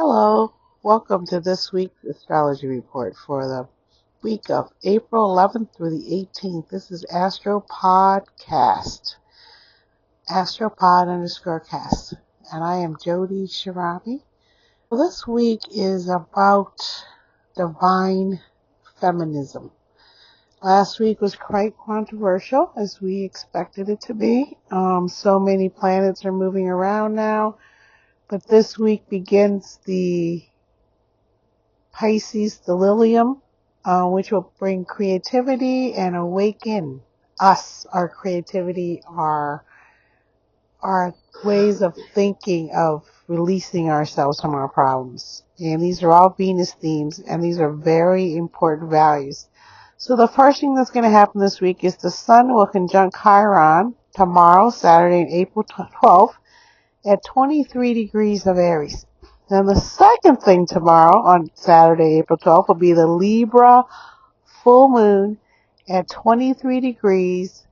Hello, welcome to this week's astrology report for the week of April 11th through the 18th. This is Astropod_cast, and I am Jody Shirabi. This week is about divine feminism. Last week was quite controversial, as we expected it to be. So many planets are moving around now, but this week begins the Pisces Stellium, which will bring creativity and awaken us, our creativity, our ways of thinking, of releasing ourselves from our problems. And these are all Venus themes, and these are very important values. So the first thing that's going to happen this week is the Sun will conjunct Chiron tomorrow, Saturday, April 12th, at 23 degrees of Aries. Then the second thing tomorrow, on Saturday, April 12th, will be the Libra full moon at 23 degrees,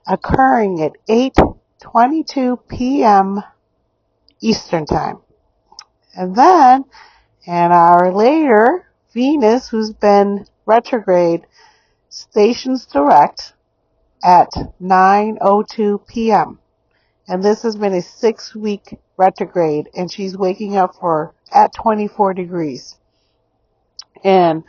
occurring at 8:22 p.m. Eastern Time. And then, an hour later, Venus, who's been retrograde, stations direct at 9:02 p.m. And this has been a 6-week retrograde, and she's waking up at 24 degrees. And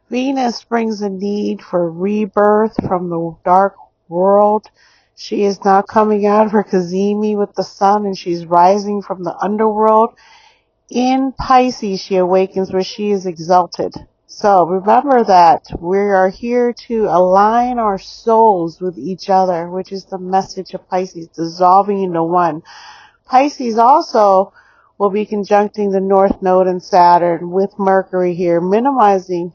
Venus brings a need for rebirth from the dark world. She is now coming out of her Cazimi with the sun, and she's rising from the underworld. In Pisces, she awakens where she is exalted. So remember that we are here to align our souls with each other, which is the message of Pisces, dissolving into one. Pisces also will be conjuncting the North Node and Saturn with Mercury here, minimizing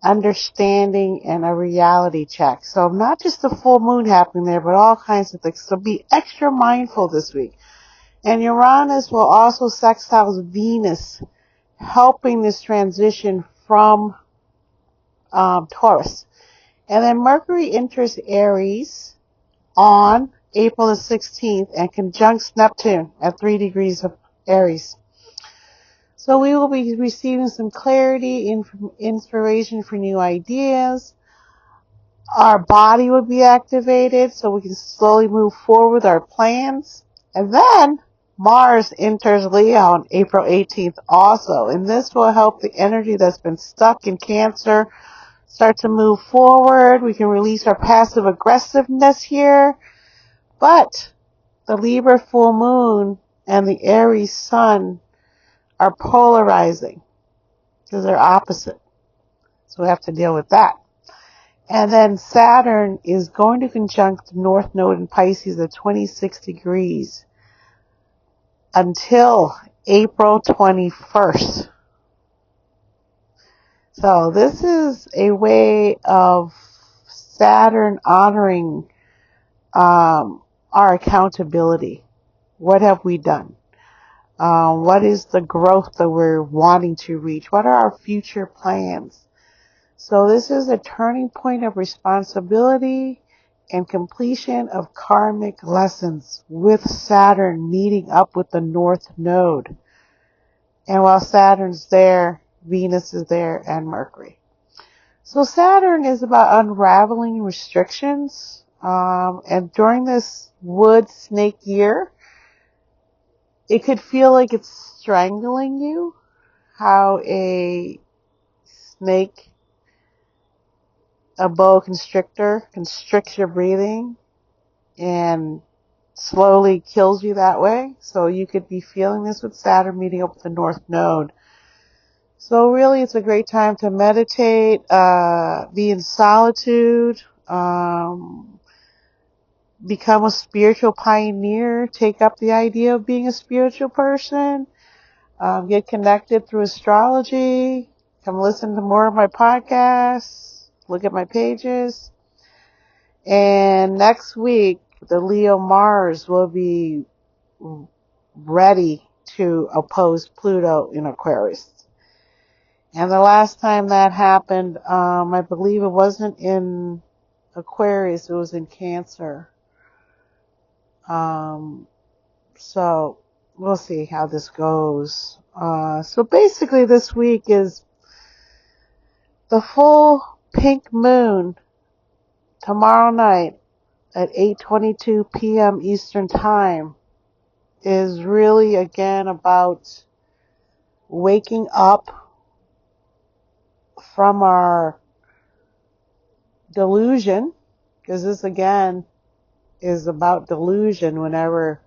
understanding and a reality check. So not just the full moon happening there, but all kinds of things. So be extra mindful this week. And Uranus will also sextile Venus, helping this transition from Taurus. And then Mercury enters Aries on April the 16th and conjuncts Neptune at 3 degrees of Aries. So we will be receiving some clarity, inspiration for new ideas. Our body will be activated so we can slowly move forward with our plans. And then Mars enters Leo on April 18th also. And this will help the energy that's been stuck in Cancer start to move forward. We can release our passive aggressiveness here. But the Libra full moon and the Aries sun are polarizing because they're opposite. So we have to deal with that. And then Saturn is going to conjunct the North Node in Pisces at 26 degrees until April 21st. So this is a way of Saturn honoring our accountability. What have we done? What is the growth that we're wanting to reach? What are our future plans? So this is a turning point of responsibility and completion of karmic lessons with Saturn meeting up with the North Node. And while Saturn's there, Venus is there and Mercury. So Saturn is about unraveling restrictions. And during this wood snake year, it could feel like it's strangling you. How a snake, a boa constrictor, constricts your breathing and slowly kills you that way. So you could be feeling this with Saturn meeting up with the North Node. So really it's a great time to meditate, be in solitude, become a spiritual pioneer, take up the idea of being a spiritual person, get connected through astrology, come listen to more of my podcasts, look at my pages. And next week, the Leo Mars will be ready to oppose Pluto in Aquarius. And the last time that happened, I believe it wasn't in Aquarius, it was in Cancer. So we'll see how this goes. So basically this week is the full pink moon tomorrow night at 8:22 p.m. Eastern Time is really again about waking up from our delusion, because this again is about delusion whenever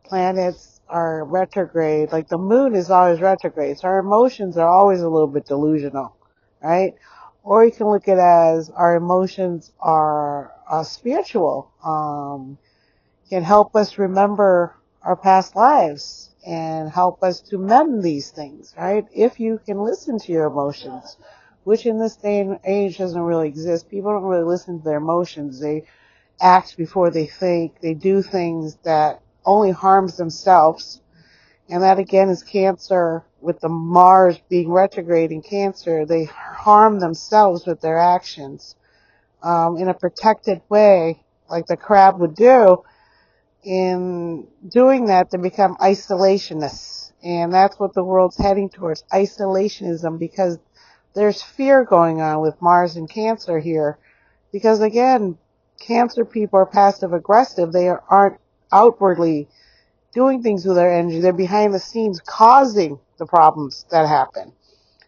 planets are retrograde. Like the moon is always retrograde, so our emotions are always a little bit delusional, right? Or you can look at it as our emotions are spiritual, can help us remember our past lives and help us to mend these things, right? If you can listen to your emotions, which in this day and age doesn't really exist. People don't really listen to their emotions. They act before they think. They do things that only harms themselves. And that again is Cancer. With the Mars being retrograde in Cancer, they harm themselves with their actions in a protected way, like the crab would do. In doing that, they become isolationists. And that's what the world's heading towards, isolationism, because there's fear going on with Mars and Cancer here. Because again, Cancer people are passive aggressive. They aren't outwardly doing things with their energy. They're behind the scenes causing the problems that happen.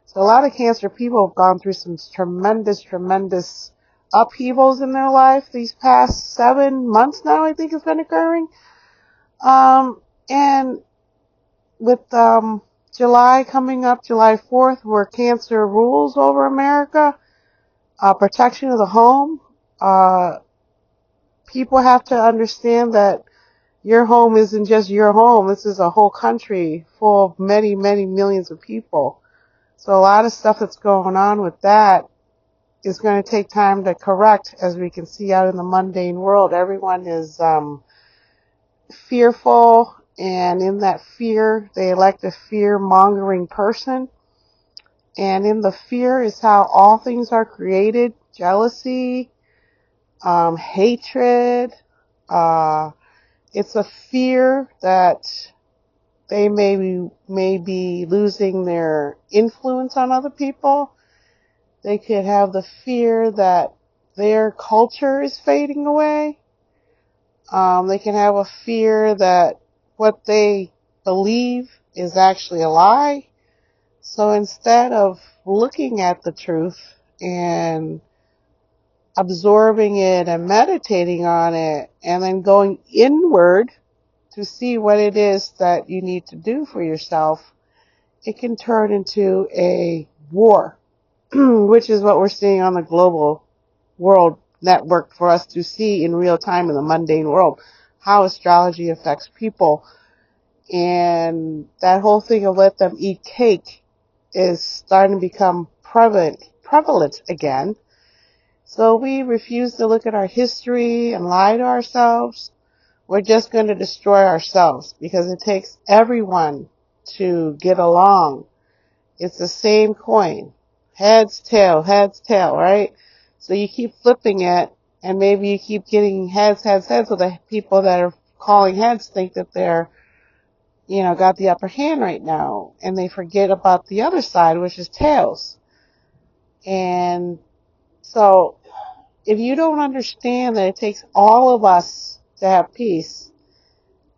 So a lot of Cancer people have gone through some tremendous upheavals in their life these past 7 months now, I think it's been occurring. And with July coming up, July 4th, where Cancer rules over America, protection of the home, people have to understand that your home isn't just your home. This is a whole country full of many millions of people. So a lot of stuff that's going on with that is going to take time to correct, as we can see out in the mundane world. Everyone is fearful, and in that fear, they elect a fear-mongering person. And in the fear is how all things are created. Jealousy, hatred, it's a fear that they may be losing their influence on other people. They could have the fear that their culture is fading away. They can have a fear that what they believe is actually a lie. So instead of looking at the truth and absorbing it and meditating on it and then going inward to see what it is that you need to do for yourself, it can turn into a war, which is what we're seeing on the global world network for us to see in real time in the mundane world, how astrology affects people. And that whole thing of let them eat cake is starting to become prevalent again. So we refuse to look at our history and lie to ourselves. We're just going to destroy ourselves, because it takes everyone to get along. It's the same coin. Heads, tail, right? So you keep flipping it, and maybe you keep getting heads. So the people that are calling heads think that they're, got the upper hand right now. And they forget about the other side, which is tails. And so if you don't understand that it takes all of us to have peace,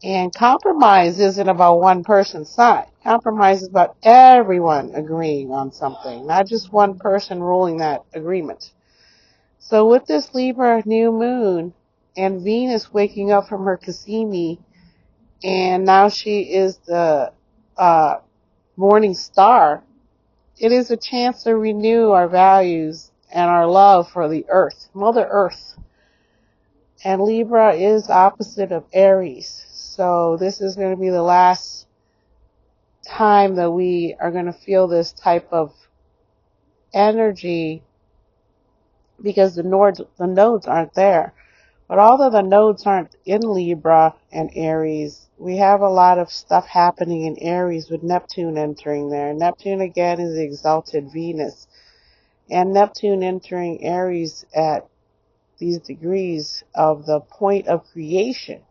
and compromise isn't about one person's side. Compromise is about everyone agreeing on something, not just one person ruling that agreement. So with this Libra new moon and Venus waking up from her Cassini, and now she is the morning star, it is a chance to renew our values and our love for the earth, Mother Earth. And Libra is opposite of Aries. So this is going to be the last time that we are going to feel this type of energy, because the nodes aren't there. But although the nodes aren't in Libra and Aries, we have a lot of stuff happening in Aries with Neptune entering there. Neptune again is the exalted Venus. And Neptune entering Aries at these degrees of the point of creation.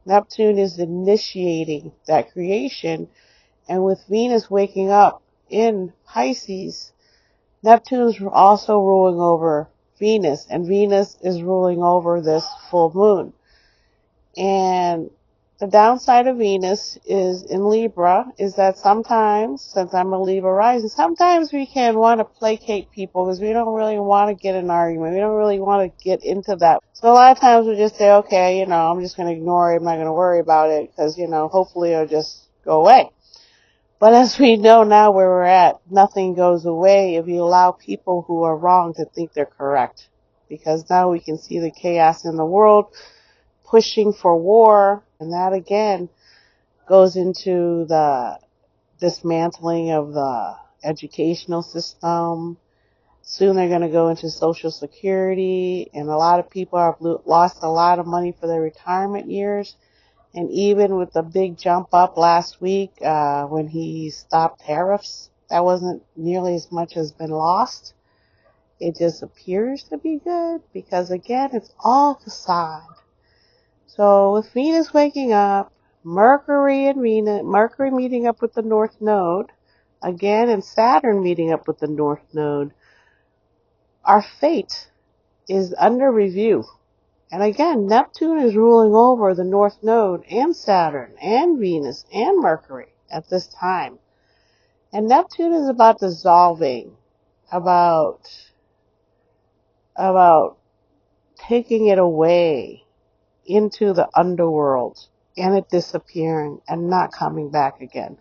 Neptune is initiating that creation, And with Venus waking up in Pisces, Neptune's also ruling over Venus, and Venus is ruling over this full moon. And the downside of Venus is in Libra is that sometimes, since I'm a Libra rising, sometimes we can want to placate people because we don't really want to get an argument. We don't really want to get into that. So a lot of times we just say, okay, I'm just going to ignore it. I'm not going to worry about it because, hopefully it'll just go away. But as we know now where we're at, nothing goes away if you allow people who are wrong to think they're correct. Because now we can see the chaos in the world, pushing for war, and that again goes into the dismantling of the educational system. Soon they're going to go into Social Security, and a lot of people have lost a lot of money for their retirement years. And even with the big jump up last week when he stopped tariffs, that wasn't nearly as much as been lost. It just appears to be good because, again, it's all facade. So with Venus waking up, Mercury meeting up with the North Node, again, and Saturn meeting up with the North Node, our fate is under review. And again, Neptune is ruling over the North Node and Saturn and Venus and Mercury at this time. And Neptune is about dissolving, about taking it away into the underworld and it disappearing and not coming back again.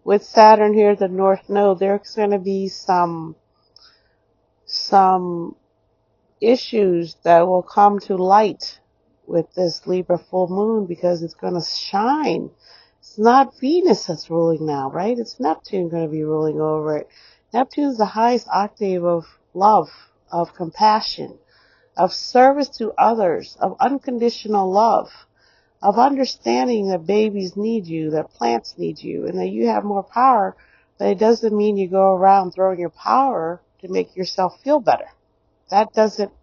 With Saturn here at the North Node, there's going to be some issues that will come to light with this Libra full moon because it's going to shine. It's not Venus that's ruling now, right? It's Neptune going to be ruling over it. Neptune's the highest octave of love, of compassion, of service to others, of unconditional love, of understanding that babies need you, that plants need you, and that you have more power, but it doesn't mean you go around throwing your power to make yourself feel better. That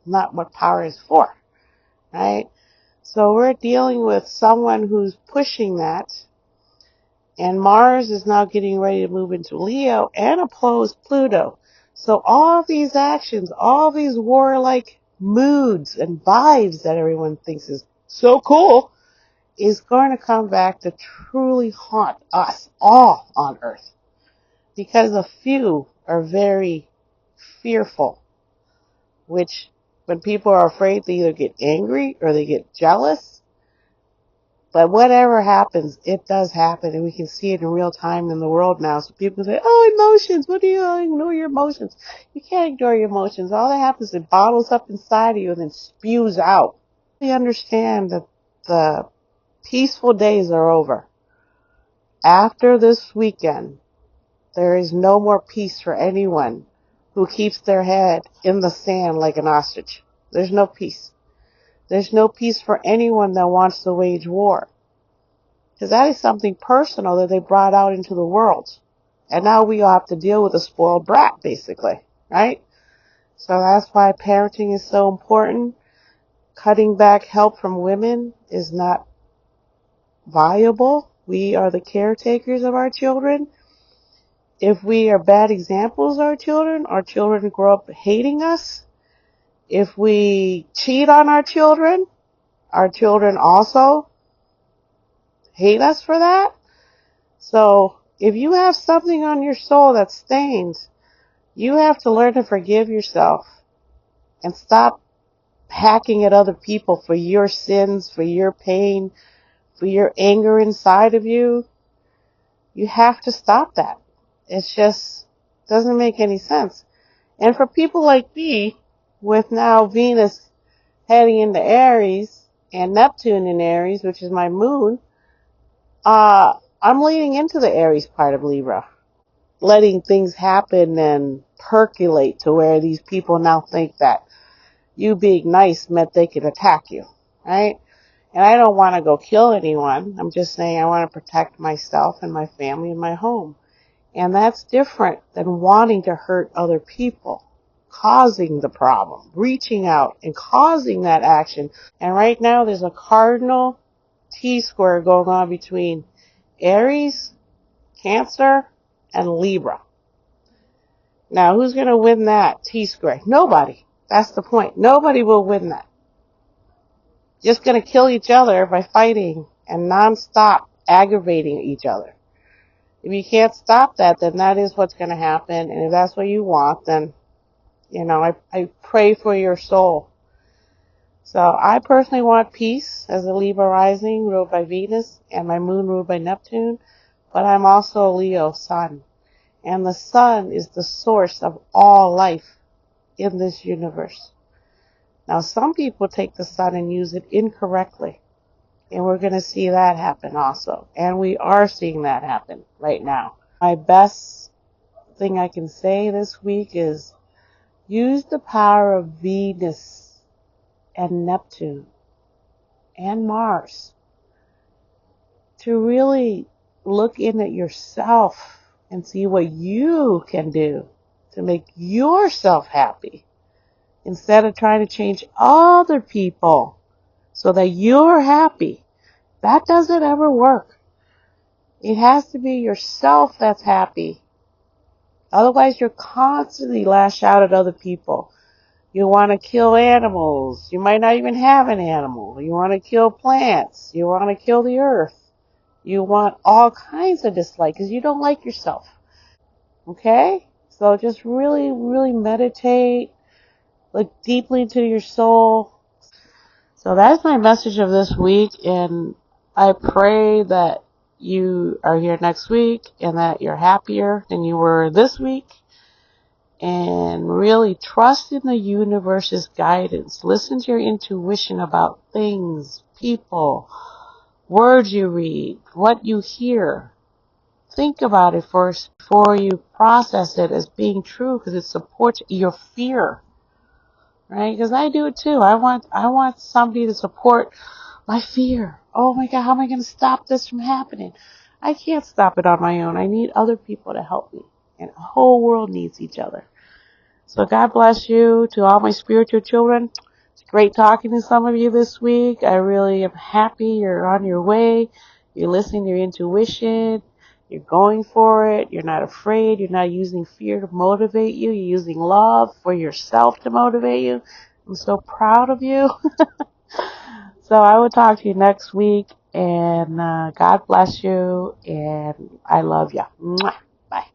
not what power is for, right? So we're dealing with someone who's pushing that, and Mars is now getting ready to move into Leo and oppose Pluto. So all these actions, all these warlike moods and vibes that everyone thinks is so cool is going to come back to truly haunt us all on Earth. Because a few are very fearful, which when people are afraid, they either get angry or they get jealous. But whatever happens, it does happen, and we can see it in real time in the world now. So people say, oh, emotions, what do you ignore your emotions? You can't ignore your emotions. All that happens is it bottles up inside of you and then spews out. We understand that the peaceful days are over. After this weekend, there is no more peace for anyone who keeps their head in the sand like an ostrich. There's no peace. There's no peace for anyone that wants to wage war. Because that is something personal that they brought out into the world. And now we all have to deal with a spoiled brat, basically, right? So that's why parenting is so important. Cutting back help from women is not viable. We are the caretakers of our children. If we are bad examples of our children grow up hating us. If we cheat on our children also hate us for that. So if you have something on your soul that stains, you have to learn to forgive yourself and stop hacking at other people for your sins, for your pain, for your anger inside of you. You have to stop that. It just doesn't make any sense. And for people like me, with now Venus heading into Aries and Neptune in Aries, which is my moon, I'm leading into the Aries part of Libra. Letting things happen and percolate to where these people now think that you being nice meant they could attack you, right? And I don't want to go kill anyone. I'm just saying I want to protect myself and my family and my home. And that's different than wanting to hurt other people, causing the problem, reaching out and causing that action. And right now there's a cardinal T-square going on between Aries, Cancer, and Libra. Now, who's going to win that T-square? Nobody. That's the point. Nobody will win that. Just going to kill each other by fighting and non-stop aggravating each other. If you can't stop that, then that is what's going to happen. And if that's what you want, then, I pray for your soul. So I personally want peace as a Libra rising ruled by Venus and my moon ruled by Neptune. But I'm also a Leo sun. And the sun is the source of all life in this universe. Now, some people take the sun and use it incorrectly. And we're going to see that happen also. And we are seeing that happen right now. My best thing I can say this week is use the power of Venus and Neptune and Mars to really look in at yourself and see what you can do to make yourself happy instead of trying to change other people so that you're happy. That doesn't ever work. It has to be yourself that's happy. Otherwise, you're constantly lash out at other people. You want to kill animals. You might not even have an animal. You want to kill plants. You want to kill the earth. You want all kinds of dislike because you don't like yourself. Okay? So just really, really meditate. Look deeply into your soul. So that's my message of this week. And I pray that you are here next week and that you're happier than you were this week. And really trust in the universe's guidance. Listen to your intuition about things, people, words you read, what you hear. Think about it first before you process it as being true because it supports your fear. Right? Because I do it too. I want somebody to support my fear. Oh my God, how am I going to stop this from happening? I can't stop it on my own. I need other people to help me. And the whole world needs each other. So God bless you to all my spiritual children. It's great talking to some of you this week. I really am happy you're on your way. You're listening to your intuition. You're going for it. You're not afraid. You're not using fear to motivate you. You're using love for yourself to motivate you. I'm so proud of you. So I will talk to you next week. And God bless you. And I love you. Mwah. Bye.